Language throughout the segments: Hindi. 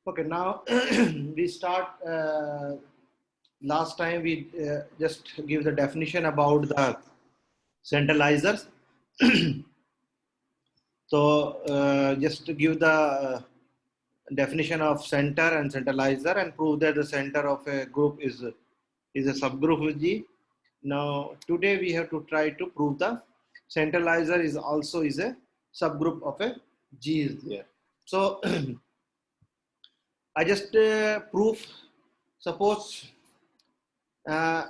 Okay, now we start. Last time we just give the definition about the centralizers. So just to give the definition of center and centralizer and prove that the center of a group is a subgroup of G. Now today we have to try to prove the centralizer is also is a subgroup of a G is there. So I just proof. Suppose I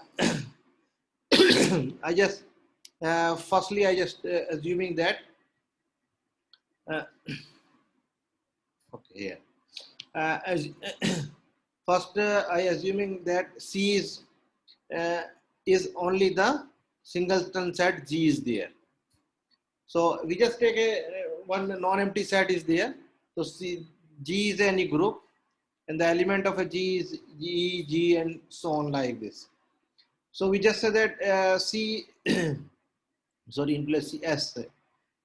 just firstly I just assuming that okay, yeah. As first I assuming that C is only the singleton set G is there. So we just take a one non-empty set is there. So C, G is any group, and the element of a G is G, G, and so on like this. So we just say that C, sorry, in place C, S.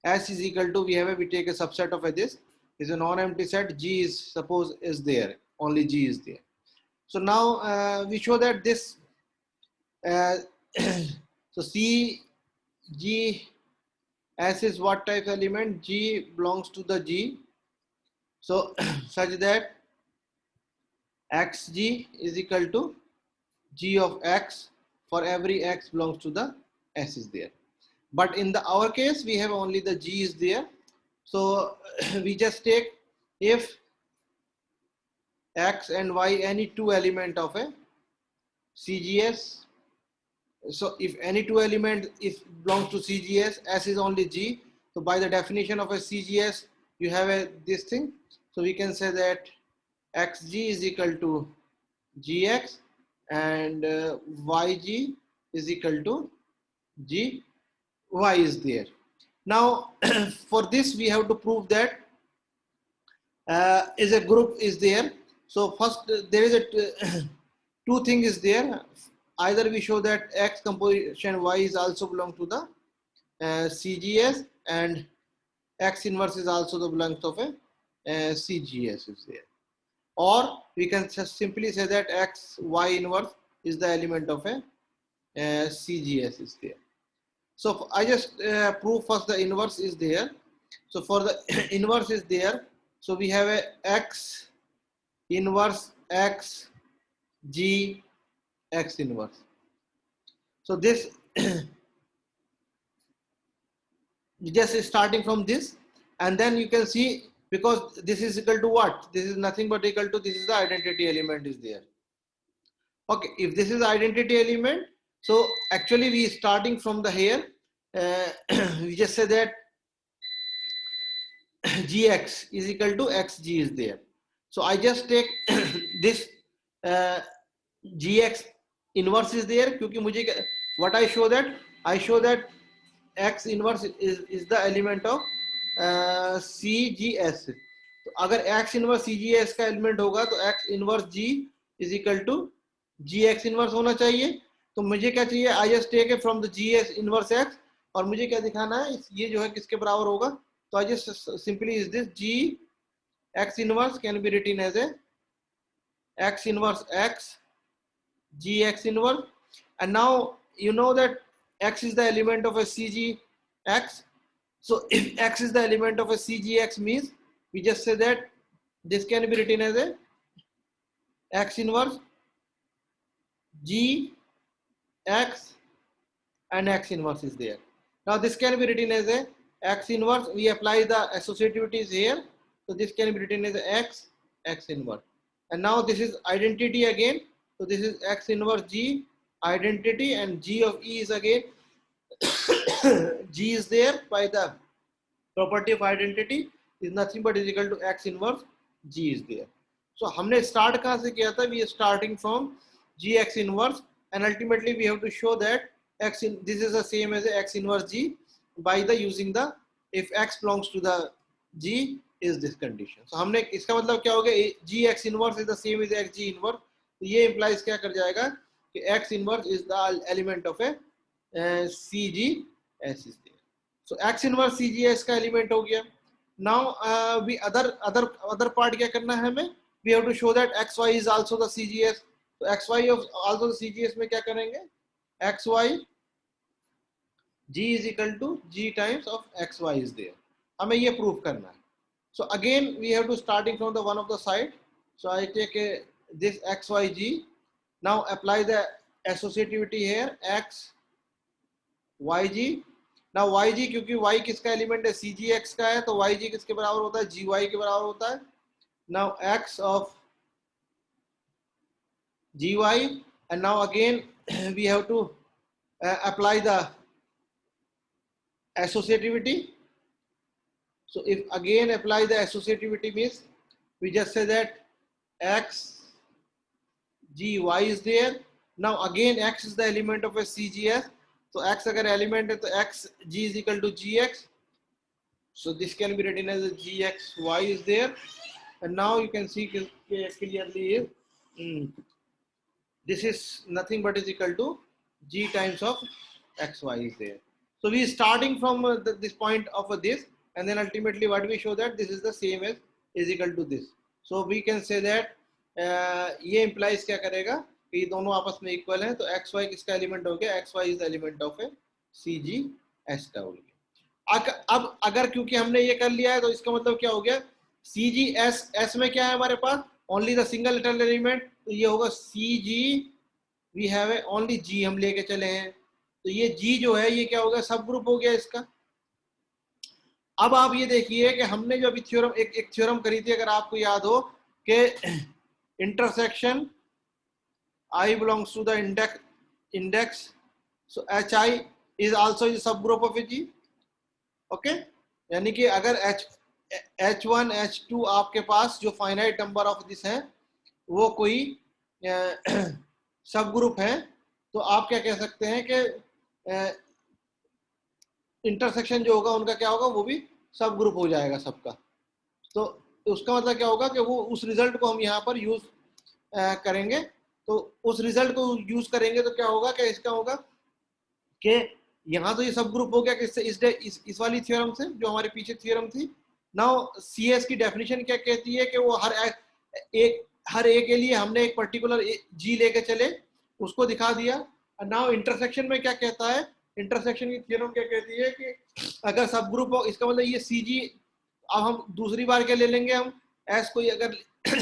S is equal to, we take a subset of this. Is a non-empty set. G is suppose is there. Only G is there. So now we show that this. So C, G, S is what type element? G belongs to the G. So such that xg is equal to G of x for every x belongs to the S is there. But in our case, we have only the G is there. So we just take if X and Y any two element of a CGS. So if any two element if belongs to CGS, S is only G. So by the definition of a CGS, you have this thing. So we can say that XG is equal to GX and YG is equal to G. Y is there. Now for this we have to prove that is a group is there. So first there is a two thing is there. Either we show that X composition Y is also belong to the CGS and X inverse is also the belongs of a CGS is there. Or we can just simply say that X Y inverse is the element of a CGS is there. So I just prove first the inverse is there. So for the inverse is there. So we have a X inverse X G X inverse. So this just starting from this, and then you can see because this is equal to what? This is nothing but equal to this is the identity element is there. Okay, if this is identity element, so actually we starting from the here, we just say that gx is equal to xg is there. So I just take this gx inverse is there क्योंकि मुझे what I show that x inverse is the element of cgs. तो अगर x inverse cgs का element होगा तो x inverse g is equal to gx inverse होना चाहिए. तो मुझे क्या चाहिए? I just take it from the gs inverse x और मुझे क्या दिखाना है? ये जो है किसके बराबर होगा? So I just simply is this G x inverse can be written as a x inverse x G x inverse, and now you know that x is the element of a CG x. So if x is the element of a CGX means we just say that this can be written as a x inverse G x and x inverse is there. Now this can be written as a x inverse. We apply the associativities here. So this can be written as x inverse. And now this is identity again. So this is x inverse G identity and G of E is again G is there by the property of identity is nothing but is equal to x inverse G is there. So हमने start कहाँ से किया था? We are starting from G x inverse and ultimately we have to show that x in this is the same as x inverse G by the using the if x belongs to the G is this condition. So हमने इसका मतलब क्या हो गया? G x inverse is the same as x G inverse. तो ये implies क्या कर जाएगा कि x inverse is the element of a CG S is there. So x inverse CGS का element हो गया. Now we other part क्या करना है हमें? we have to show that xy is also the CGS. तो xy of also the CGS में क्या करेंगे, xy g is equal to g times of xy is there. हमें ये प्रूव करना है. So again we have to starting from the one of the side. So I take this xyg. Now apply the associativity here, x yg. Now yg क्योंकि y किसका एलिमेंट है, cgx का है, तो yg किसके बराबर होता है, gy के बराबर होता है. Now x of gy, and now again we have to apply the associativity. So if again apply the associativity means we just say that x gy is there. Now again x is the element of a CGS. So x अगर element है तो x g is equal to gx. So this can be written as a gxy is there. And now you can see clearly is this is nothing but is equal to g times of xy is there. So we starting from this point of this, and then ultimately what we show that this is the same as is equal to this. So we can say that ये implies क्या करेगा कि ये दोनों आपस में इक्वल हैं, तो xy किसका एलिमेंट हो गया, xy is element of A CGS का हो गया. अब अगर क्योंकि हमने ये कर लिया है तो इसका मतलब क्या हो गया, CGS में क्या है हमारे पास, only the single letter element, तो ये होगा CG, we have a only G हम लेके चले हैं, तो ये G जो है ये क्या हो गया, सब ग्रुप हो गया इसका. अब आप ये देखिए कि हमने जो अभी थ्योरम एक थ्योरम करी थी, अगर आपको याद हो कि intersection I belongs to the index, so HI is also a subgroup of a G. Okay, यानी कि अगर H1 H2 आपके पास जो फाइनाइट नंबर ऑफ दिस है वो कोई सब ग्रुप है, तो आप क्या कह सकते हैं कि इंटरसेक्शन जो होगा उनका क्या होगा, वो भी सब ग्रुप हो जाएगा सबका. तो उसका मतलब क्या होगा कि वो उस रिजल्ट को हम यहाँ पर यूज करेंगे. तो उस रिजल्ट को यूज करेंगे तो क्या होगा कि इसका होगा कि यहाँ तो ये सब ग्रुप हो गया कि इस वाली थ्योरम से जो हमारे पीछे थ्योरम थी. नाउ CS की डेफिनेशन क्या कहती है कि वो हर एक के लिए हमने एक पर्टिकुलर G लेके चले, उसको दिखा दिया. नाउ इंटरसेक्शन में क्या कहता है, इंटरसेक्शन की थ्योरम क्या कहती है कि अगर सब ग्रुप हो, इसका मतलब ये CG, अब हम दूसरी बार क्या ले लेंगे, हम S कोई अगर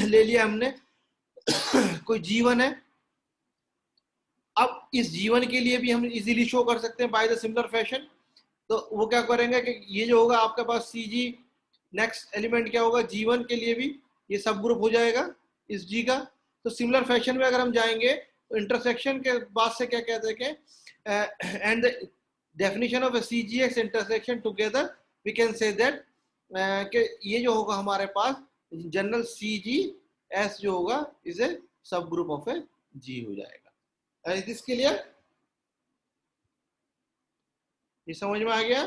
ले लिया हमने कोई G1 है, अब इस G1 के लिए भी हम इजीली शो कर सकते हैं बाय द सिमिलर फैशन. तो वो क्या करेंगे कि ये जो होगा आपके पास CG, नेक्स्ट एलिमेंट क्या होगा, G1 के लिए भी ये सब ग्रुप हो जाएगा इस G का. तो सिमिलर फैशन में अगर हम जाएंगे तो इंटरसेक्शन के बाद से क्या कहते हैं कि and the definition of a CGS intersection together we can say that कि ये जो होगा हमारे पास जनरल CGS जो होगा इज ए सब ग्रुप ऑफ ए G हो जाएगा. इज दिस क्लियर, ये समझ में आ गया?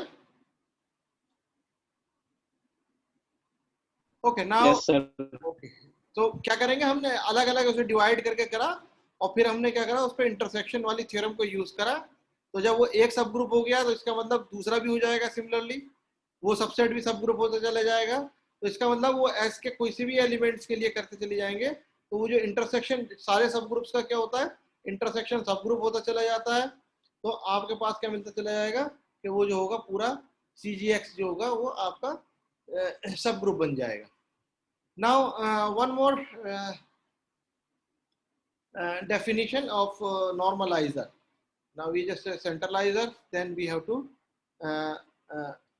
ओके, नाउ ओके, तो क्या करेंगे, हमने अलग अलग उसे डिवाइड करके करा और फिर हमने क्या करा, उस पर इंटरसेक्शन वाली थ्योरम को यूज करा. तो जब वो एक सब ग्रुप हो गया तो इसका मतलब दूसरा भी हो जाएगा सिमिलरली, वो सबसेट भी सब ग्रुप होता चला जाएगा. तो इसका मतलब वो एस के कोई से भी एलिमेंट्स के लिए करते चले जाएंगे, तो वो जो इंटरसेक्शन सारे सब ग्रुप्स का क्या होता है, इंटरसेक्शन सब ग्रुप होता चला जाता है. तो आपके पास क्या मिलता चला जाएगा कि वो जो होगा पूरा CGX जो होगा वो आपका सब ग्रुप बन जाएगा. Now one more definition of normalizer. Now we just say centralizer, then we have to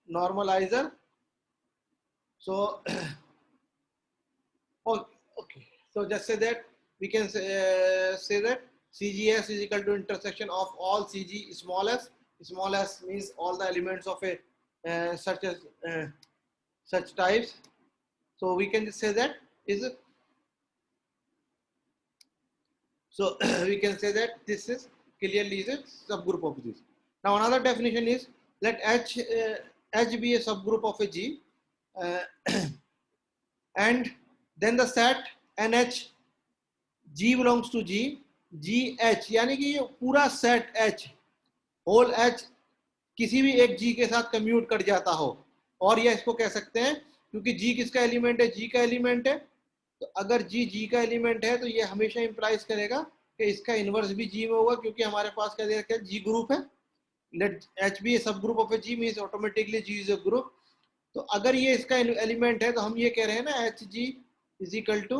normalizer. So okay, so just say that we can say that CGS is equal to intersection of all CG small s. Small s means all the elements of a such types. So we can just say that is it. So we can say that this is clearly is a subgroup of this. Now another definition is let H be a subgroup of a G, and then the set NH, G belongs to G, GH, यानी कि ये पूरा सेट H, होल H किसी भी एक G के साथ कम्यूट कर जाता हो. और ये इसको कह सकते हैं क्योंकि G किसका एलिमेंट है, G का एलिमेंट है, तो अगर जी जी का एलिमेंट है तो ये हमेशा इंप्लाइज करेगा कि इसका इनवर्स भी जी में होगा, क्योंकि हमारे पास क्या दिया है, जी ग्रुप है. Let H be sub group of a G means automatically G is a group. तो अगर ये इसका एलिमेंट है तो हम ये कह रहे हैं ना H G is equal to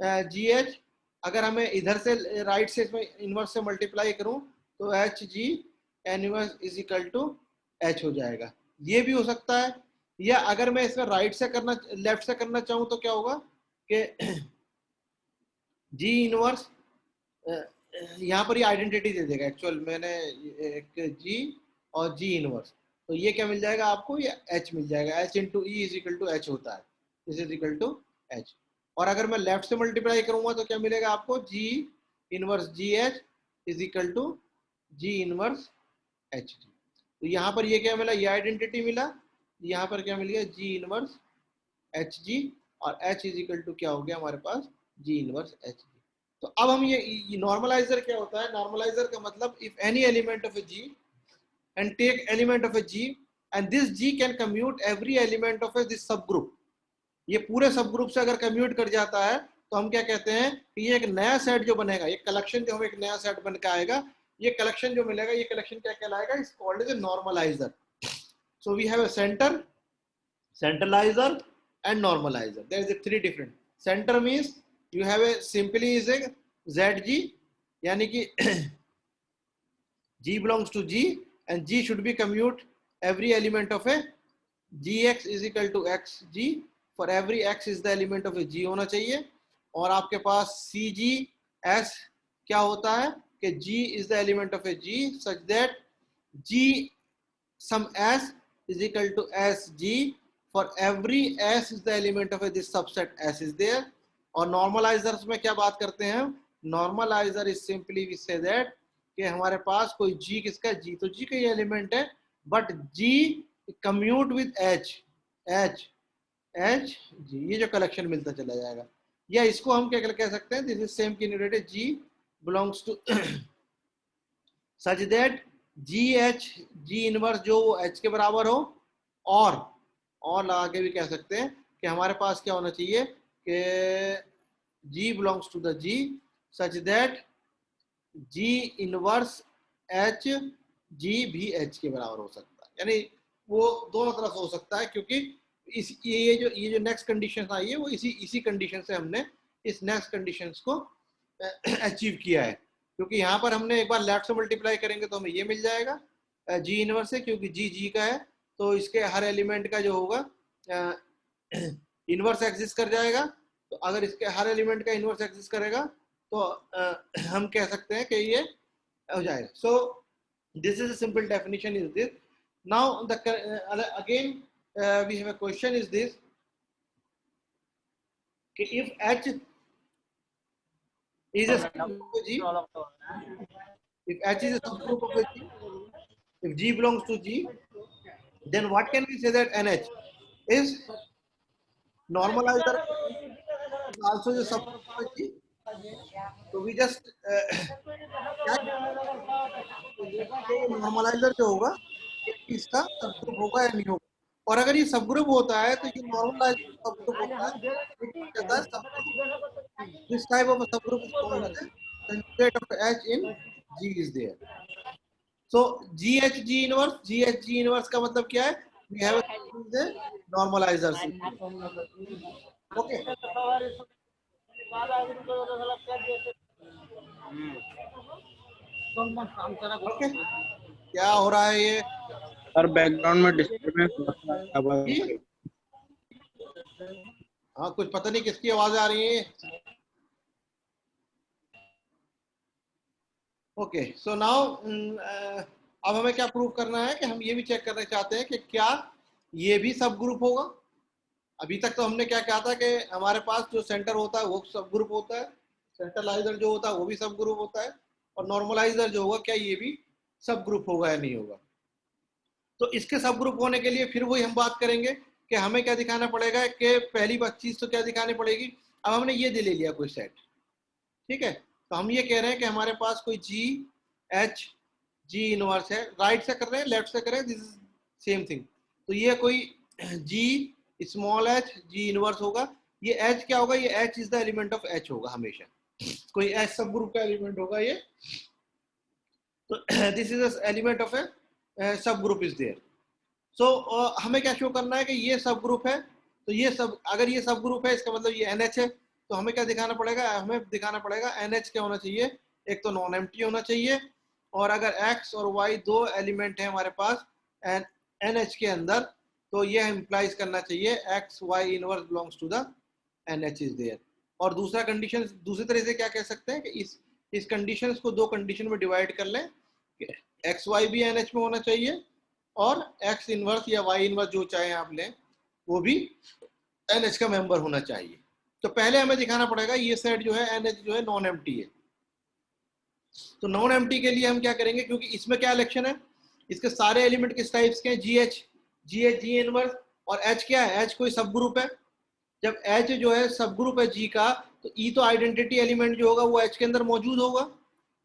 G H. अगर हमें इधर से राइट से इसमें इनवर्स से मल्टीप्लाई करूं तो H G inverse is equal to H हो जाएगा. ये भी हो सकता है. या अगर मैं इसमें राइट से करना लेफ्ट से करना चाहूं तो क्या होगा कि जी इनवर्स यहाँ पर ये आइडेंटिटी दे देगा. एक्चुअल मैंने एक जी और जी इनवर्स, तो ये क्या मिल जाएगा आपको, ये एच मिल जाएगा. H into E is equal to H होता है. Is equal to H. और अगर मैं लेफ्ट से मल्टीप्लाई करूंगा तो क्या मिलेगा आपको, G inverse G H is equal to G inverse H G. तो यहाँ पर ये क्या मिला, ये आइडेंटिटी मिला. यहाँ पर क्या मिल गया, जी इनवर्स एच जी, और एच इज इक्वल टू क्या हो गया हमारे पास, जी इनवर्स एच जी. तो अब हम ये नॉर्मलाइजर क्या होता है, नॉर्मलाइजर का मतलब if any element of a G and take element of a G and this G can commute every element of a this sub group. ये पूरे सब ग्रुप से अगर कम्यूट कर जाता है तो हम क्या कहते हैं कि ये एक नया सेट जो बनेगा, ये कलेक्शन जो हमें एक नया सेट बन के आएगा, ये कलेक्शन जो मिलेगा, ये कलेक्शन क्या कहलाएगा, is called as a normaliser. So we have a centre, centralizer and normalizer. There is a three different. Center means you have a simply is a zg, यानी कि g belongs to g and g should be commute every element of a gx is equal to xg. For every x is the element of a g होना चाहिए. और आपके पास cg s क्या होता है कि g is the element of a g such that g sum s is equal to sg. For every s is the element of a this subset s is there. और normalizers में क्या बात करते हैं हम, normalizer is simply we say that कि हमारे पास कोई g किसका, g तो g का ये एलिमेंट है, but g commute with h, h h g, ये जो कलेक्शन मिलता चला जाएगा. या इसको हम क्या कह सकते हैं, this is same candidate g belongs to such that ji H G inverse जो एच के बराबर हो, और लगा के भी कह सकते हैं कि हमारे पास क्या होना चाहिए कि G belongs to the G such that G inverse H G भी एच के बराबर हो सकता है. यानी वो दोनों तरफ हो सकता है, क्योंकि इस ये जो नेक्स्ट कंडीशन आई है वो इसी कंडीशन से हमने इस नेक्स्ट कंडीशन को अचीव किया है. क्योंकि यहाँ पर हमने एक बार लेफ्ट से मल्टीप्लाई करेंगे तो हमें ये मिल जाएगा जी इनवर्स है, क्योंकि जी जी का है तो इसके हर एलिमेंट का जो होगा इनवर्स एग्जिस्ट कर जाएगा. तो अगर इसके हर एलिमेंट का इनवर्स एग्जिस्ट करेगा तो हम कह सकते हैं कि ये हो जाएगा. So this is a simple definition is this. Now the again we have a question is this कि if H is a subgroup of G, if H is a subgroup of a G, if G belongs to G, then what can we say that NH is normalizer is also a subgroup of a G. So we just normaliser जो होगा इसका सबग्रुप होगा या नहीं होगा. और अगर ये सबग्रुप होता है तो ये नॉर्मलाइजर सबग्रुप होता है. कहता है subgroup. This type of a subgroup is called as a conjugate of H in G is there. So GHG inverse का मतलब क्या है? We have a normalizer system. Okay. Okay. क्या हो रहा है ये? और बैकग्राउंड में डिस्टर्बेंस जी? हाँ, कुछ पता नहीं किसकी आवाज आ रही है. ओके, सो नाउ अब हमें क्या प्रूव करना है कि हम ये भी चेक करना चाहते हैं कि क्या ये भी सब ग्रुप होगा. अभी तक तो हमने क्या कहा था कि हमारे पास जो सेंटर होता है वो सब ग्रुप होता है, सेंट्रलाइजर जो होता है वो भी सब ग्रुप होता है, और नॉर्मलाइजर जो होगा क्या ये भी सब ग्रुप होगा या नहीं होगा. तो इसके सब ग्रुप होने के लिए फिर वही हम बात करेंगे कि हमें क्या दिखाना पड़ेगा, कि पहली चीज तो क्या दिखानी पड़ेगी. अब हमने ये ले लिया कोई सेट, ठीक है, तो हम ये कह रहे हैं कि हमारे पास कोई जी एच जी इनवर्स है. राइट से कर रहे हैं लेफ्ट से कर रहे हैं, दिस इज सेम थिंग. तो ये कोई जी स्मॉल एच जी इनवर्स होगा. ये H क्या होगा, ये H is the element of H होगा हमेशा, कोई H सब ग्रुप का एलिमेंट होगा ये, तो this is element of a सब ग्रुप इज देयर। सो हमें क्या शो करना है कि ये सब ग्रुप है, तो ये सब, अगर ये सब ग्रुप है इसका मतलब ये NH है, तो हमें क्या दिखाना पड़ेगा, हमें दिखाना पड़ेगा NH क्या होना चाहिए, एक तो नॉन एम्प्टी होना चाहिए, और अगर X और Y दो एलिमेंट है हमारे पास NH के अंदर, तो ये इम्प्लाइज करना चाहिए X Y inverse belongs to the NH is there. और दूसरा कंडीशन, दूसरी तरह से क्या कह सकते हैं कि इस कंडीशन को दो कंडीशन में डिवाइड कर लें, एक्स वाई भी NH में होना चाहिए, और एक्स इनवर्स या वाई इनवर्स जो चाहे आप लें वो भी NH का मेंबर होना चाहिए। तो पहले हमें दिखाना पड़ेगा ये सेट जो है NH जो है नॉन एम्प्टी है। तो नॉन एम्प्टी के लिए हम क्या करेंगे, क्योंकि इसमें क्या इलेक्शन है, इसके सारे एलिमेंट किस टाइप्स के हैं, GH जी इनवर्स, और H क्या है, H कोई सब ग्रुप है। जब H जो है सब ग्रुप है G का, तो E तो आइडेंटिटी एलिमेंट जो होगा वो H के अंदर मौजूद होगा।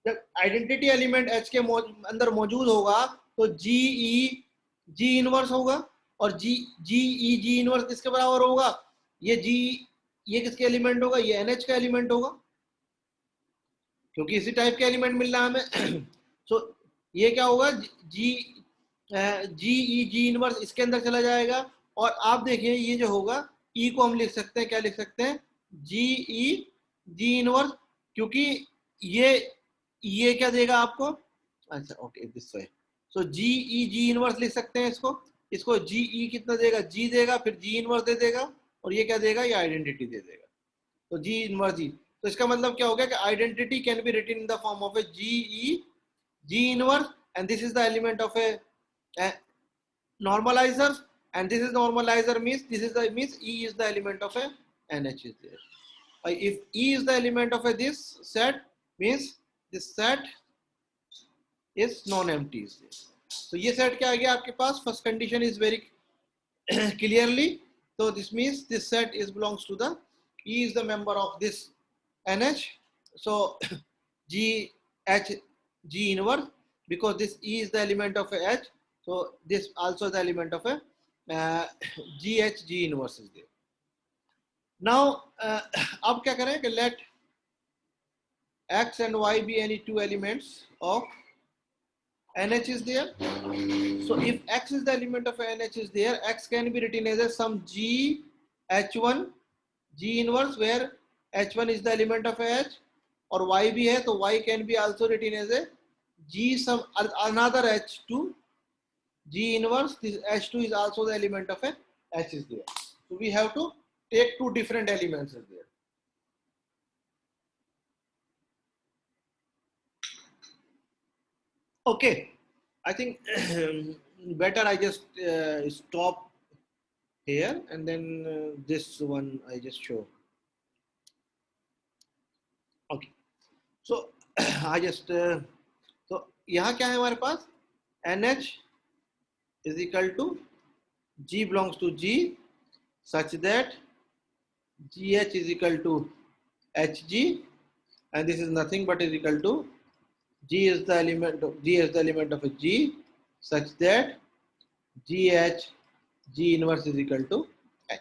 जब आइडेंटिटी एलिमेंट H के अंदर मौजूद होगा तो जी इनवर्स होगा, और जी इनवर्स किसके बराबर होगा, ये G, ये किसके एलिमेंट होगा, ये NH का एलिमेंट होगा, क्योंकि इसी टाइप के एलिमेंट मिल रहा है हमें। सो ये क्या होगा, जी इनवर्स इसके अंदर चला जाएगा, और आप देखिए ये जो होगा E को हम लिख सकते हैं, क्या लिख सकते हैं, जी इनवर्स, क्योंकि ये क्या देगा आपको, अच्छा okay this way, so ji inverse लिख सकते हैं इसको जी कितना देगा, जी देगा, फिर जी इनवर्स दे देगा, और ये क्या देगा, ये आइडेंटिटी दे देगा, तो जी इनवर्स जी। तो इसका मतलब क्या हो गया कि identity can be written in the form of a G inverse, and this is the element of a normalizer, and this is normalizer means this is the means E is the element of a NH is there. If E is the element of a this set means this set is non-empty is there. So ये set क्या आ गया आपके पास, first condition is very clearly, so this means this set is belongs to the E is the member of this NH, so G inverse, because this E is the element of a H, so this also the element of a GH G inverse is there. Now अब क्या करें कि let X and Y be any two elements of NH is there. So if X is the element of NH is there, X can be written as a some G H1 G inverse, where H1 is the element of H, और Y भी है तो Y can be also written as a G some another H2 G inverse. This H2 is also the element of a H is there. So we have to take two different elements is there. Okay, I think better I just stop here, and then this one I just show. Okay, so I just so यहाँ क्या है हमारे पास, NH is equal to G belongs to G such that GH is equal to HG, and this is nothing but is equal to G is the element of a G such that GH G inverse is equal to H.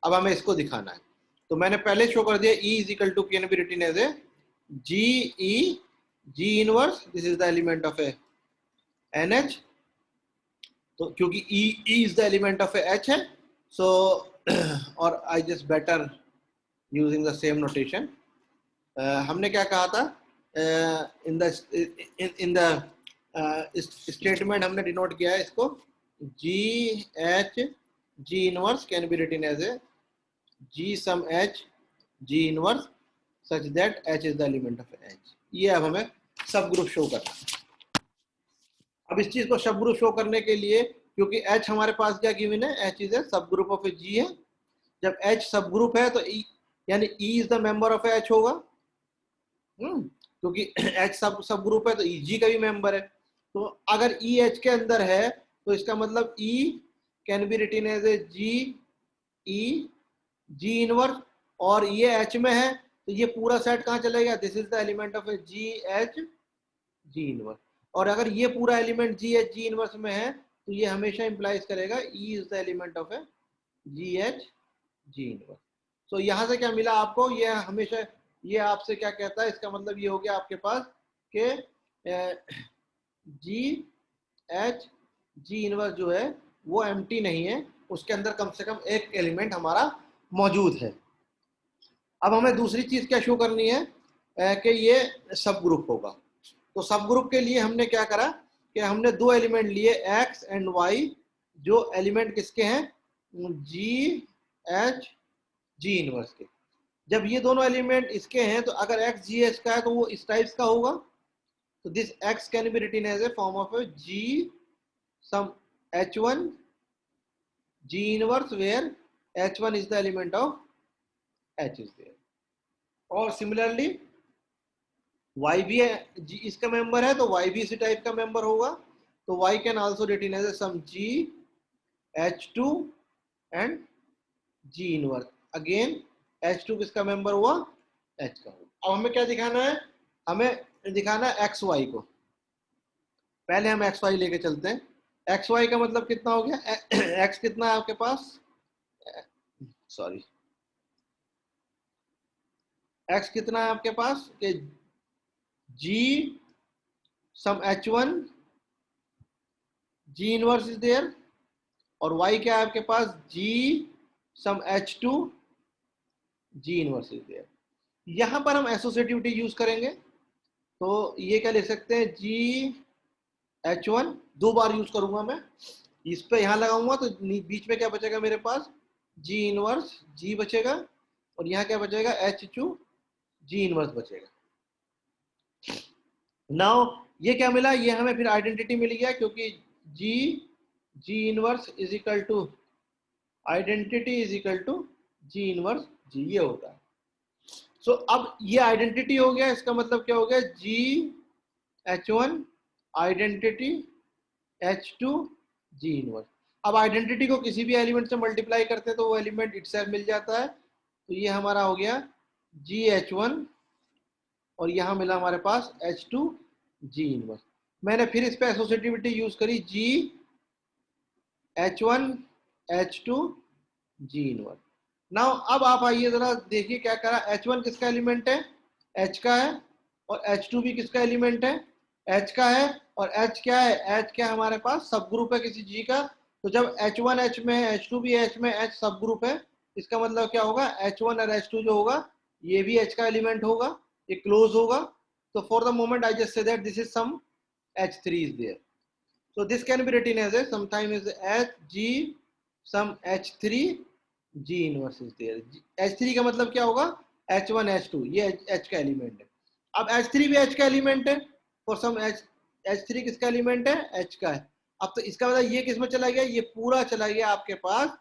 अब हमें इसको दिखाना है, तो मैंने पहले शो कर दिया E is equal to can be written as a G G inverse. This is the element of a NH. तो क्योंकि E is the element of a H है, so और I just better using the same notation. हमने क्या कहा था, in the statement हमने denote किया है इसको, G H G inverse can be written as a G sum H G inverse such that H is the element of H. ये अब हमें सब ग्रुप शो करना है। अब इस चीज को सब ग्रुप शो करने के लिए, क्योंकि H हमारे पास क्या गिवन है, H इज ए सब ग्रुप ऑफ ए G है, जब H सब ग्रुप है तो यानी E is the member of H होगा, क्योंकि H सब ग्रुप है तो E G का भी मेंबर है, तो अगर E H के अंदर है तो इसका मतलब E can be written as a G inverse, और ये H में है तो ये पूरा सेट कहाँ चलेगा, this is the element of a GH G inverse, और अगर ये पूरा एलिमेंट GH G इनवर्स में है तो ये हमेशा इंप्लाइज करेगा E is the element of a GH G inverse. So यहाँ से क्या मिला आपको, ये हमेशा ये आपसे क्या कहता है, इसका मतलब ये हो गया आपके पास कि जी एच जी इनवर्स जो है वो एम्प्टी नहीं है, उसके अंदर कम से कम एक एलिमेंट हमारा मौजूद है। अब हमें दूसरी चीज क्या शो करनी है कि ये सब ग्रुप होगा। तो सब ग्रुप के लिए हमने क्या करा कि हमने दो एलिमेंट लिए एक्स एंड वाई, जो एलिमेंट किसके हैं, जी एच जी इनवर्स के। जब ये दोनों एलिमेंट इसके हैं तो अगर एक्स जी एच का है तो वो इस टाइप्स का होगा। तो this X can be written as a form of a G some h1 g inverse where h1 is the element of h is there। और सिमिलरली y भी g इसका मेंबर है तो y भी इसी टाइप का मेंबर होगा। तो y can also written as a some g h2 and g inverse. Again h2 किसका मेंबर हुआ, h का हुआ। अब हमें क्या दिखाना है, हमें दिखाना है एक्स वाई को। पहले हम एक्स वाई लेके चलते हैं। एक्स वाई का मतलब कितना हो गया, एक्स कितना है आपके पास, सॉरी एक्स कितना है आपके पास कि G some h1 G inverse is there, और y क्या है आपके पास, G some h2 G inverse is there. यहां पर हम एसोसिएटिविटी यूज करेंगे, तो ये क्या लिख सकते हैं, जी h1 दो बार यूज करूंगा मैं, इस पे यहां लगाऊंगा तो बीच में क्या बचेगा मेरे पास, जी इनवर्स जी बचेगा, और यहाँ क्या बचेगा, h2 जी इनवर्स बचेगा। नाउ ये क्या मिला, ये हमें फिर आइडेंटिटी मिल गया, क्योंकि G G inverse is equal to identity is equal to G inverse G, ये होता है। सो अब ये आइडेंटिटी हो गया, इसका मतलब क्या हो गया, जी h1 identity h2 G inverse. अब आइडेंटिटी को किसी भी एलिमेंट से मल्टीप्लाई करते हैं तो वो एलिमेंट इटसेल्फ मिल जाता है। तो ये हमारा हो गया जी h1 और यहाँ मिला हमारे पास h2 जी इनवर्स। मैंने फिर इस पे एसोसिएटिविटी यूज करी, जी h1 h2 G inverse. Now अब आप आइए जरा देखिए क्या करा, h1 किसका एलिमेंट है, h का है, और h2 भी किसका एलिमेंट है, h का है, और h क्या है, h क्या हमारे पास सब ग्रुप है किसी g का। तो जब h1 h में है, h2 भी h में, h सब ग्रुप है, इसका मतलब क्या होगा, h1 और h2 जो होगा ये भी h का एलिमेंट होगा, ये क्लोज होगा। तो for the moment I just say that this is some h3 is there, so this can be written as a sometime is hg some h3 g inverse is there। h3 का मतलब क्या होगा, h1 h2, ये h का एलिमेंट है। अब h3 भी h का एलिमेंट है, फॉर सम h3 किसका एलिमेंट है, h का है। अब तो इसका मतलब ये किस में चला गया, ये पूरा चला गया आपके पास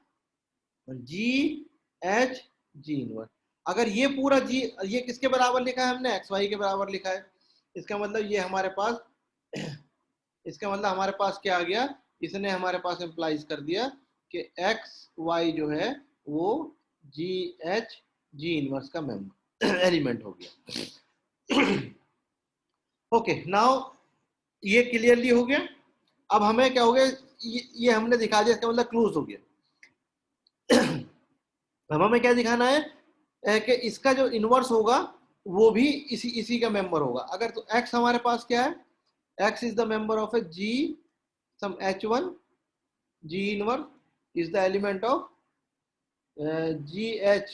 g h g इनवर्स। अगर ये पूरा g, ये किसके बराबर लिखा है हमने, xy के बराबर लिखा है, इसका मतलब ये हमारे पास इसका मतलब हमारे पास क्या आ गया, इसने हमारे पास एम्प्लाइज कर दिया कि एक्स वाई जो है वो जी एच जी इनवर्स का मेंबर एलिमेंट हो गया। ओके नाउ ये क्लियरली हो गया। अब हमें क्या हो गया, ये हमने दिखा दिया, इसका मतलब क्लोज हो गया। अब हमें क्या दिखाना है कि इसका जो इनवर्स होगा वो भी इसी का मेंबर होगा। अगर तो एक्स हमारे पास क्या है, x is the member of a g some h1 g inverse is the element of gh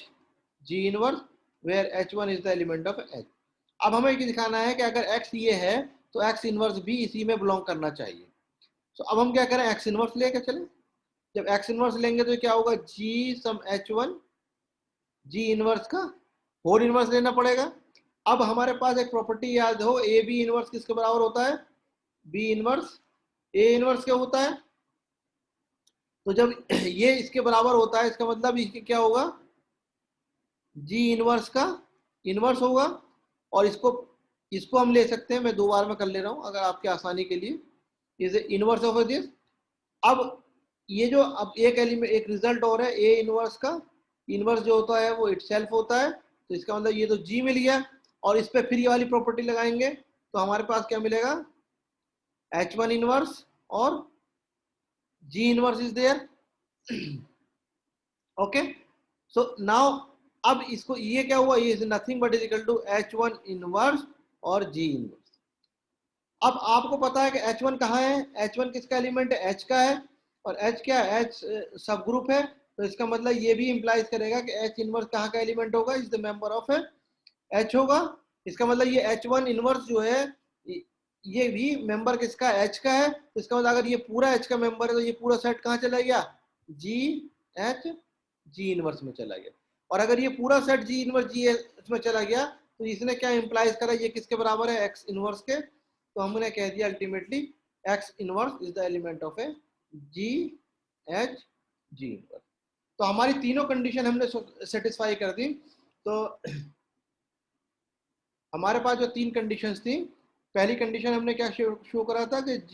g inverse where h1 is the element of h। अब हमें ये दिखाना है कि अगर x ये है तो x इनवर्स भी इसी में बिलोंग करना चाहिए। तो अब हम क्या करें, x इनवर्स लेके चलें। जब x इनवर्स लेंगे तो क्या होगा, g सम h1 g इनवर्स का होल इनवर्स लेना पड़ेगा। अब हमारे पास एक प्रॉपर्टी याद हो, ए बी इनवर्स किसके बराबर होता है, बी इनवर्स ए इनवर्स क्या होता है। तो जब ये इसके बराबर होता है इसका मतलब इसके क्या होगा, जी इनवर्स का इनवर्स होगा, और इसको हम ले सकते हैं, मैं दो बार में कर ले रहा हूं अगर आपके आसानी के लिए, इज इनवर्स ऑफ दिस। अब ये जो अब एक एलिमेंट एक रिजल्ट और है, ए इनवर्स का इनवर्स जो होता है वो इटसेल्फ होता है। तो इसका मतलब ये तो जी मिल गया, और इस पे फिर ये वाली प्रॉपर्टी लगाएंगे तो हमारे पास क्या मिलेगा, h1 इनवर्स और g inverse is there। Okay, so now अब इसको ये क्या हुआ, ये is nothing but is equal to H1 inverse और G इनवर्स। अब आपको पता है कि H1 कहाँ है, H1 किसका एलिमेंट है, H का है, और H क्या है, H सब ग्रुप है। तो इसका मतलब ये भी इंप्लाइज करेगा कि H इनवर्स कहाँ का एलिमेंट होगा, is the member of H होगा। इसका मतलब ये H1 इनवर्स जो है ये भी मेंबर किसका, H का है। तो इसका मतलब अगर ये पूरा H का मेंबर है तो ये पूरा सेट कहाँ चला गया, G H G इनवर्स में चला गया। और अगर ये पूरा set G inverse G H में चला गया तो इसने क्या इंप्लाइज करा, ये किसके बराबर है, X इनवर्स के। तो हमने कह दिया ultimately X inverse is the element of G H G inverse. तो हमारी तीनों कंडीशन हमने सेटिस्फाई कर दी। तो हमारे पास जो तीन कंडीशंस थी, पहली कंडीशन हमने क्या शो करा था कि G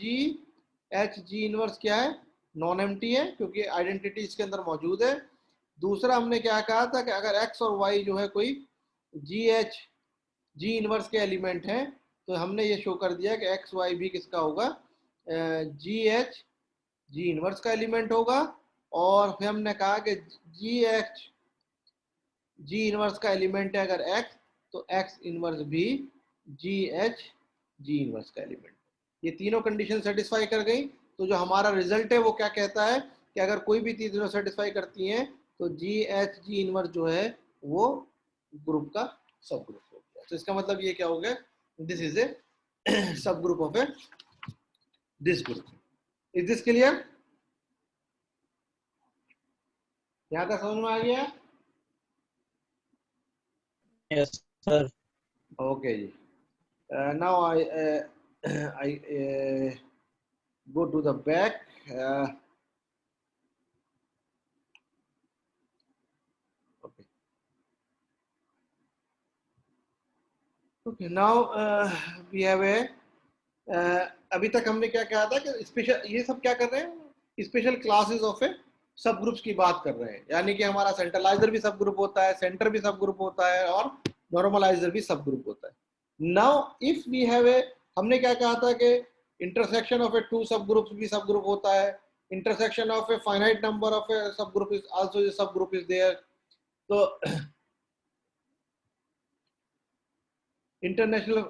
H G इनवर्स क्या है, नॉन एम्प्टी है क्योंकि आइडेंटिटी इसके अंदर मौजूद है। दूसरा हमने क्या कहा था कि अगर X और Y जो है कोई G H G इनवर्स के एलिमेंट हैं तो हमने ये शो कर दिया कि X Y भी किसका होगा, G H G इनवर्स का एलिमेंट होगा। और फिर हमने कहा कि G H G इनवर्स का एलिमेंट है अगर X, तो X इनवर्स भी G H G इनवर्स का एलिमेंट। ये तीनों कंडीशन सेटिस्फाई कर गई। तो जो हमारा रिजल्ट है वो क्या कहता है कि अगर कोई भी तीनों सेटिस्फाई करती हैं तो G H G इनवर्स जो है वो ग्रुप का सब ग्रुप हो गया। तो इसका मतलब ये क्या हो गया, दिस इज ए सब group of a this group. Is this clear, यहाँ तक समझ में आ गया? Yes, sir. ओके जी। now I go to the back. Okay. Okay. Now we have a अभी तक हमने क्या कहा था कि स्पेशल, ये सब क्या कर रहे हैं, स्पेशल क्लासेस ऑफ ए सब ग्रुप्स की बात कर रहे हैं। यानी कि हमारा सेंट्रलाइजर भी सब ग्रुप होता है, सेंटर भी सब ग्रुप होता है, और नॉर्मलाइजर भी सब ग्रुप होता है। Now if we have a, हमने क्या कहा था कि इंटरसेक्शन ऑफ ए टू सब ग्रुप्स भी सब ग्रुप होता है, intersection of a finite number of a सब ग्रुप इज आल्सो ए सब ग्रुप इज देयर। तो international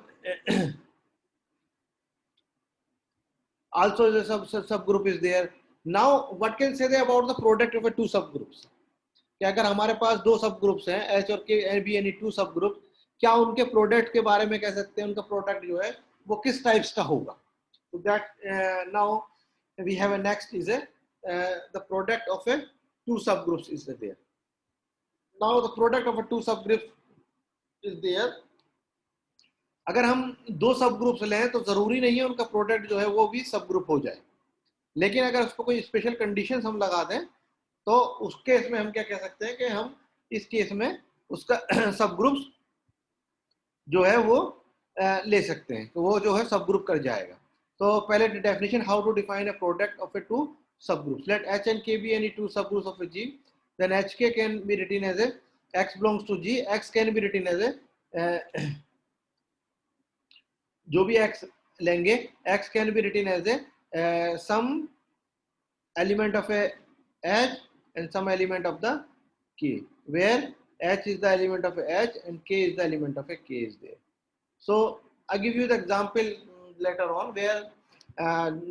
also the subgroup is there. Now what can say about the product of a two subgroups, कि अगर हमारे पास दो सब ग्रुप्स हैं H और K बी यानी टू सब ग्रुप, क्या उनके प्रोडक्ट के बारे में कह सकते हैं, उनका प्रोडक्ट जो है वो किस टाइप्स का होगा। तो that now we have a next is a the product of a two subgroups is there. Now the product of a two subgroups is there. अगर हम दो सब ग्रुप्स लें तो जरूरी नहीं है उनका प्रोडक्ट जो है वो भी सब ग्रुप हो जाए, लेकिन अगर उसको कोई स्पेशल कंडीशंस हम लगा दें तो उस केस में हम क्या कह सकते हैं कि हम इस केस में उसका सब ग्रुप्स जो है वो ले सकते हैं, तो वो जो है सब ग्रुप कर जाएगा। तो पहले definition, how to define a product of a two सब groups. Let H and K be any two subgroups of a G, then HK can be written as a X belongs to G, X can be written as a जो भी X लेंगे, X can be written as a some element of a H and some element of the K, where H is the element of a H and K is the element of a K is there. So I give you the example later on where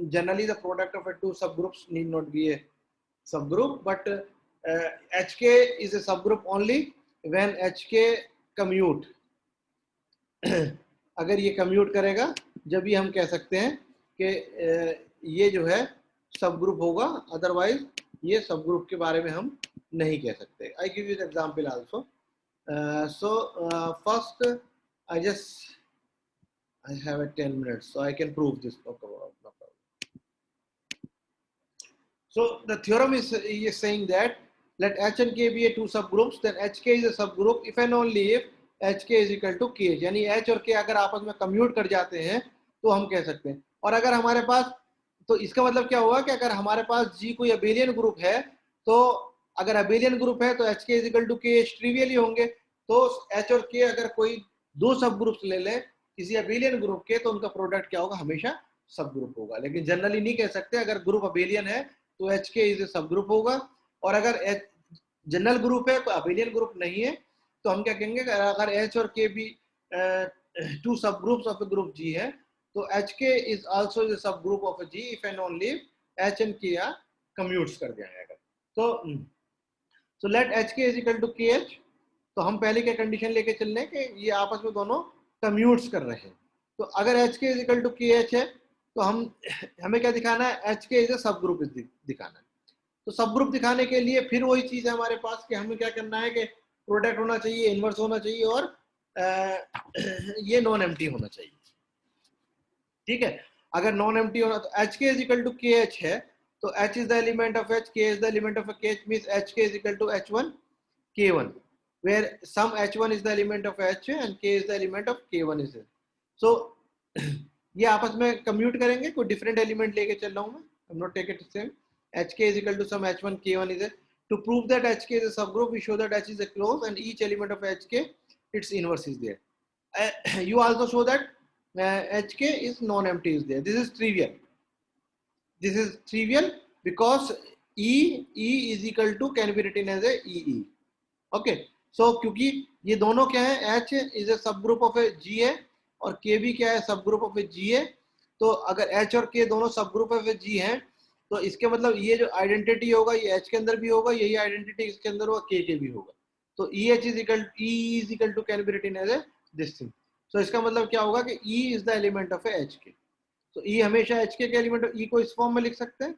generally the product of a two subgroups need not be a subgroup, but HK is a subgroup only when HK commute. अगर ये कम्यूट करेगा जब भी हम कह सकते हैं कि ये जो है सब ग्रुप होगा, अदरवाइज ये सब ग्रुप के बारे में हम नहीं कह सकते। I give you the example also. So first I have a 10 minutes so I can prove this. So the theorem is saying that let H and K be a two subgroups, then HK is a subgroup if and only if HK is equal to KH, यानी H और K अगर आपस में कम्यूट कर जाते हैं तो हम कह सकते हैं। और अगर हमारे पास, तो इसका मतलब क्या हुआ कि अगर हमारे पास G कोई अबेलियन ग्रुप है, तो अगर अबेलियन ग्रुप है तो HK is equal to KH ट्रिवियली होंगे। तो H और K अगर कोई दो सब ग्रुप्स ले लें किसी अबेलियन ग्रुप के, तो उनका प्रोडक्ट क्या होगा, हमेशा सब ग्रुप होगा। लेकिन जनरली नहीं कह सकते, अगर ग्रुप अबेलियन है तो HK इज ए सब ग्रुप होगा, और अगर जनरल ग्रुप है, कोई अबेलियन ग्रुप नहीं है, तो हम क्या कहेंगे, अगर H और K भी टू सब groups of a group G है, तो HK is also the sub group of G if and only H and K are commutes कर दिया जाएगा। तो let HK is equal to KH, तो हम पहले क्या कंडीशन लेके चल रहे हैं कि ये आपस में दोनों कम्यूट्स कर रहे हैं। तो अगर HK is equal to KH है, तो हमें क्या दिखाना है, HK इज ए सब ग्रुप दिखाना है। तो सब ग्रुप दिखाने के लिए फिर वही चीज है हमारे पास कि हमें क्या करना है कि प्रोडक्ट होना चाहिए, इनवर्स होना चाहिए, और ये नॉन एम्प्टी होना चाहिए। ठीक है, अगर नॉन एम्प्टी होना तो HK is equal to KH है, तो H is the element of H, K is the element of KH, means HK is equal to H1 K1, where some H1 is the element of H and K is the element of K1 is there. So ये आपस में कम्यूट करेंगे, कोई डिफरेंट एलिमेंट लेके चल रहा हूं मैं, I'm not take it same. HK is equal to some H1 K1 is there. To prove that HK is a subgroup, we show that H is a closed and each element of HK, its inverse is there. You also show that HK is non-empty is there. This is trivial. This is trivial because E is equal to can be written as a EE. Okay, so क्योंकि ये दोनों क्या है, H इज ए सब ग्रुप ऑफ ए G है और K भी क्या है, सब ग्रुप ऑफ ए G है। तो अगर H और K दोनों सब ग्रुप ऑफ ए G हैं, तो इसके मतलब ये जो आइडेंटिटी होगा ये H के अंदर भी होगा, यही आइडेंटिटी इसके अंदर होगा, K के भी होगा। तो EH is equal to can be written as a this thing. So इसका मतलब क्या होगा कि E is the element of a HK। तो E हमेशा HK के एलिमेंट, E को इस फॉर्म में लिख सकते हैं,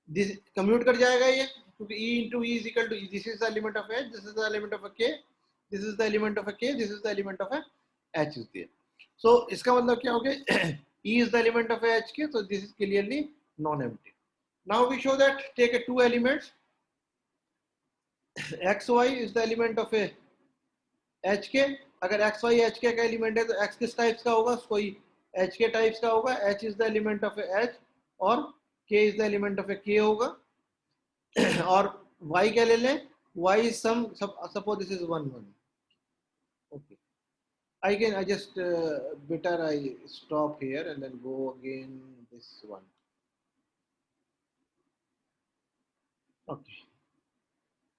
दिस कम्यूट कर जाएगा ये, क्योंकि E into E is equal to E. This is the element of H, this is the element of a K, this is the element of a K, this is the element of a H is there. So इसका मतलब क्या हो गया, E is the element of a HK, so this is clearly non-empty. Now we show that take a two elements, XY is the element of a HK. अगर XY HK का एलिमेंट है तो X किस टाइप्स का होगा, कोई HK टाइप्स का होगा, H is the element of a H और K is the element of a K होगा। और y क्या ले लें, y is some, suppose this is 1 1. Okay, I just better I stop here and then go again this one. Okay,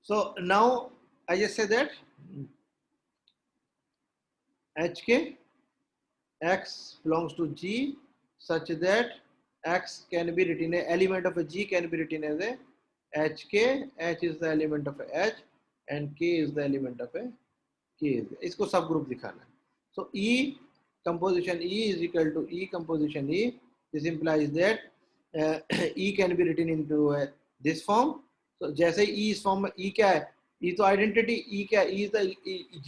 so now I just say that HK X belongs to G such that X can be written, a element of a G can be written as a HK, H is the element of a H and K is the element of a K. इसको सब ग्रुप दिखाना है। So E composition E is equal to E composition E. This implies that E can be written into this form. So जैसे E इस फॉर्म में, E क्या है, E तो आइडेंटिटी, E क्या है, E तो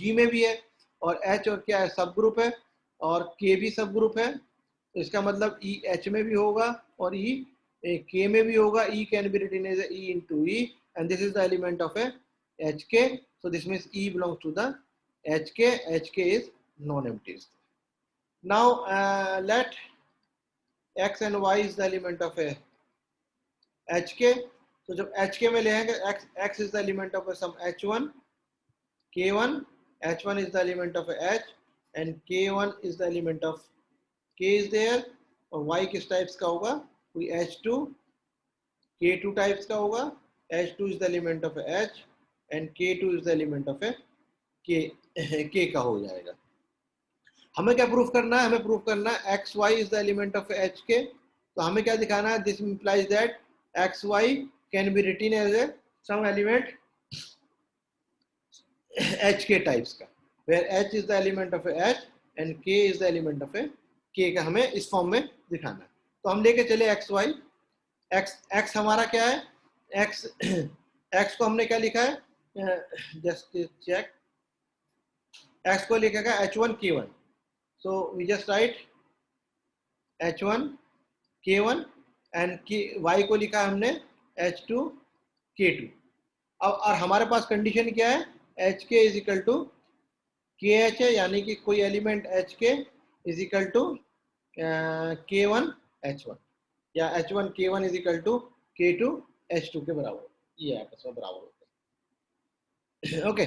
G में भी है और H और क्या है, सब ग्रुप है और K भी सब ग्रुप है। तो इसका मतलब E H में भी होगा और E K में भी होगा। E can be written as E into E and this is the element of a HK. So this means E belongs to the HK. HK is non-empty. Now let X and Y is the element of a HK. तो जब HK में लेंगे X is the element of a some H1 K1, H1 is the element of a H and K1 is the element of K is there और Y किस टाइप्स का होगा, कोई H2 K2 टाइप्स का होगा, H2 is the element of a H and K2 is the element of a K का हो जाएगा। हमें क्या प्रूफ करना है, हमें प्रूफ करना है XY is the element of a HK। तो हमें क्या दिखाना है, this implies that XY can be written as a some element HK types का, where H is the element of a H and K is the element of a K का हमें इस फॉर्म में दिखाना है। तो हम लेके चले XY, X हमारा क्या है, X को हमने क्या लिखा है, जस्ट चेक, X को लिखा है H1 K1, so we just write H1 K1 and Y को लिखा है हमने H2 K2। अब और हमारे पास कंडीशन क्या है, HK is equal to KH है, यानी कि कोई element HK is equal to K1 H1 या H1 K1 is equal to K2 H2 के बराबर, ये आपस में बराबर होता है। ओके,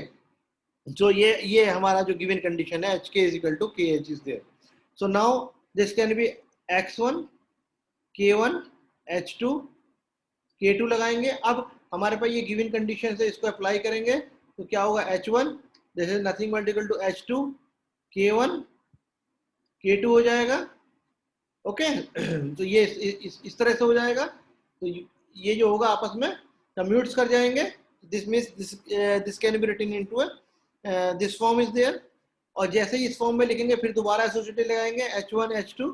जो ये हमारा जो गिवन कंडीशन है, HK is equal to KH is there. So now this can be X1 K1 H2 K2 लगाएंगे। अब हमारे पास ये गिवन कंडीशन है, इसको अप्लाई करेंगे तो क्या होगा, H1 this is nothing but equal to H2 K1 K2 हो जाएगा। ओके तो ये इस तरह से हो जाएगा। तो ये जो होगा आपस में कम्यूट्स कर जाएंगे। This means this can be written into this form is there. और जैसे ही इस फॉर्म में लिखेंगे फिर दोबारा एसोसिएटिव लगाएंगे H1 H2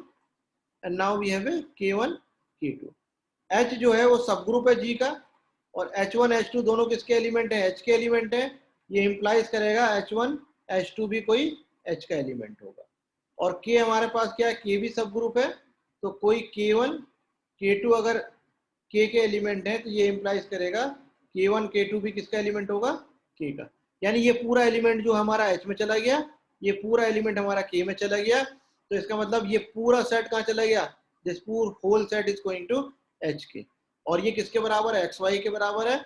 and now we have K1 K2। H जो है वो सब ग्रुप है G का, और H1 H2 दोनों किसके एलिमेंट है? H के एलिमेंट है। ये इंप्लाइज करेगा H1 H2 भी कोई H का एलिमेंट होगा। और K हमारे पास क्या है? K भी सब ग्रुप है, तो कोई K1 K2 अगर K के एलिमेंट है तो ये इंप्लाइज करेगा K1 K2 भी किसका एलिमेंट होगा? K का। यानी ये पूरा एलिमेंट जो हमारा H में चला गया, ये पूरा एलिमेंट हमारा K में चला गया। तो इसका मतलब ये पूरा सेट कहाँ चला गया? This poor whole set is going to H के। और ये किसके बराबर है? XY के बराबर है।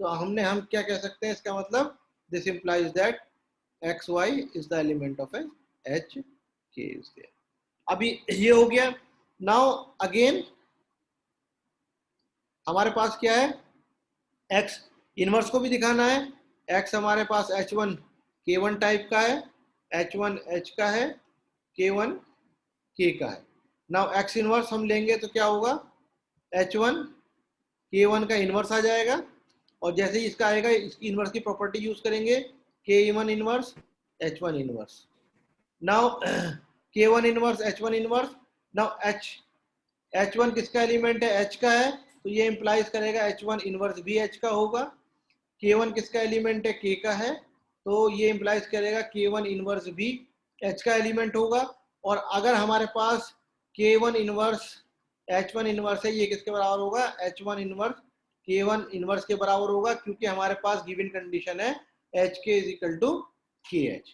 तो हम क्या कह सकते हैं? इसका मतलब this implies that XY is the element of H K is there. अभी ये हो गया। नाउ अगेन हमारे पास क्या है? X इनवर्स को भी दिखाना है। X हमारे पास H1 K1 टाइप का है, H1 H का है, K1 K का है। नाउ X इनवर्स हम लेंगे तो क्या होगा? H1 K1 का इनवर्स आ जाएगा, और जैसे ही इसका आएगा इसकी इनवर्स की प्रॉपर्टी यूज करेंगे, K1 inverse H1 inverse. Now K1 inverse H1 inverse. Now H1 किसका एलिमेंट है? H का है, तो ये इंप्लाइज करेगा H1 इनवर्स भी H का होगा। K1 किसका एलिमेंट है? K का है, तो ये इंप्लाइज करेगा K1 इनवर्स भी H का एलिमेंट होगा। और अगर हमारे पास K1 इनवर्स H1 इनवर्स है, ये किसके बराबर होगा? H1 इनवर्स K1 इनवर्स के बराबर होगा, क्योंकि हमारे पास गिवन कंडीशन है HK is equal to KH।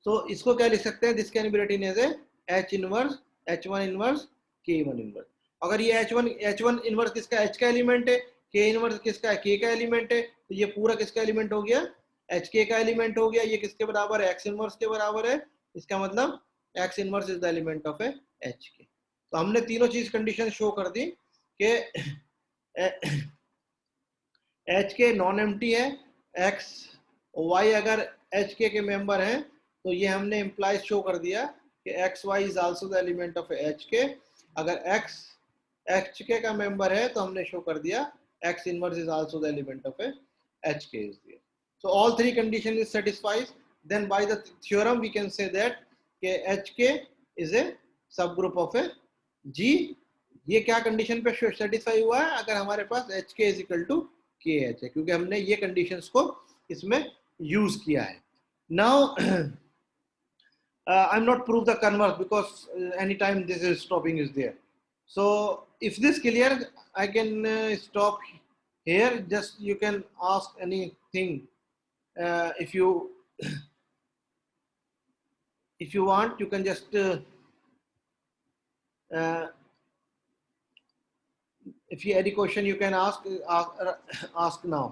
तो इसको क्या लिख सकते हैं? This can be written as H inverse H1 inverse K1 inverse. अगर ये H1 इनवर्स किसका? H का एलिमेंट है, K इनवर्स किसका है? K का एलिमेंट है, तो ये पूरा किसका एलिमेंट हो गया? HK का एलिमेंट हो गया। ये किसके बराबर है? X इनवर्स के बराबर है। इसका मतलब X inverse is the element of HK। तो हमने तीनों चीज कंडीशन शो कर दी कि HK नॉन एम्प्टी है, X Y अगर HK के मेंबर हैं तो ये हमने इम्प्लाइज शो कर दिया कि XY is also the element of HK। अगर X HK का मेंबर है तो हमने शो कर दिया X inverse is also the element of HK is there. So all three condition is satisfied, then by the theorem we can say that HK is a subgroup of G। ये क्या कंडीशन पे सेटिस्फाई हुआ है? अगर हमारे पास HK is equal to KH है, क्योंकि हमने ये कंडीशंस को इसमें यूज किया है। Now I'm not prove the converse because anytime this is stopping is there. So if this clear, I can stop here. Just you can ask anything if you if you want. You can just if you any question you can ask now.